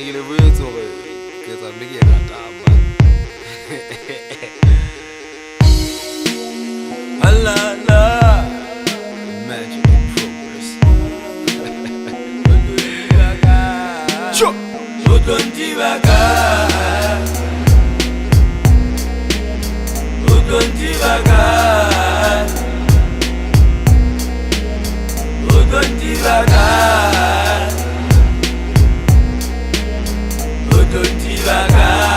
Nigga, the real to it. Cause I'm nigga got time, man. Allah, Allah. Magic in progress. Chop. Udon divagar. Udon divagar. Udon divagar. Udon divagar.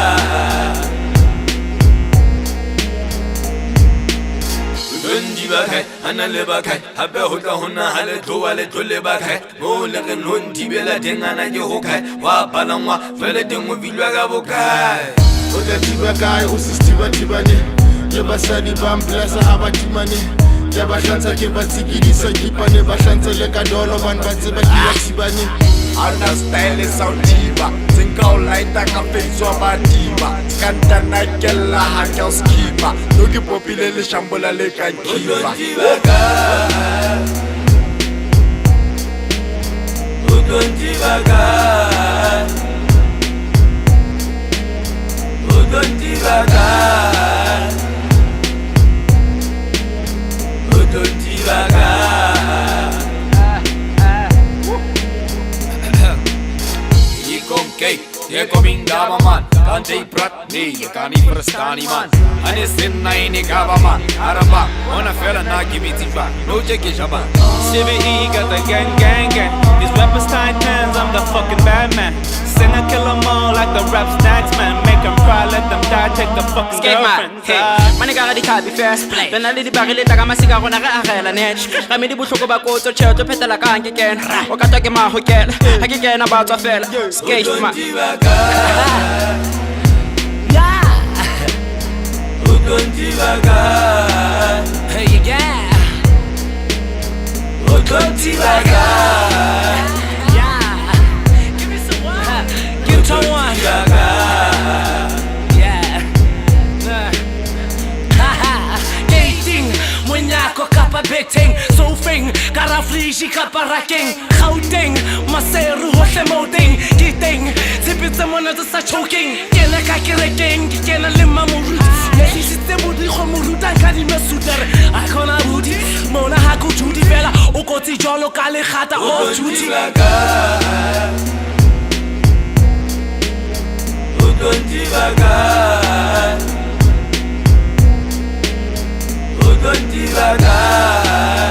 Udon divagar. Ana lebakai. Habe hota hona hale toale tolebakai. Mo legen hon dibela dengana jehokai. Wa balangwa fele dengo vilwaga bokai. Udon divagar usistiva tibane. Yebasadi bamplasa abatimane. Yabashanza ke batsikilisa kipane bashanza lekadolo ban batsiba kiyatibane. Ana style sautiba Zinka ulaita kafeizwa batiba Skanta naikela haka uskiba Nuki popile le shambola le kankiba Udon divagar. Udon divagar. Udon divagar. Udon divagar. Cake, je coming man. Kante prat nee, je kan niet verstaan man. En is in nine man. Araba, on a fella na give it back. No check it jaba. CVE got the gang gang gang. These rappers tight hands, I'm the fucking bad man. Send a kill 'em all like the rap snacks man. Make 'em cry, let them die, take the fucking girlfriends. Hey, maniga ga di thabi fast. Bena le di bagile ta ka masika gona ga agela net. Ga me di botlhoko ba kotso cheto phetela ka nke kena. O ka toke ma hokela. Ha ke kena ba tswa fela. Skate man. Udon divagar. Hey yeah. Udon divagar. Yeah. Give me some one. Give me some one. Yeah. Haha. Dating Munyako kapa betting Sofing Karaflishi kapa racking Khouting Maseru hohle moting Giting Zipitse mona to sa choking Kena ka kerekeng Kena lima murut Yesi sitse budi kho muruta Kani mesudar Akona budi Mona haku judi vela Ukoti jolo kale khata o judi Udon divagar. Udon divagar.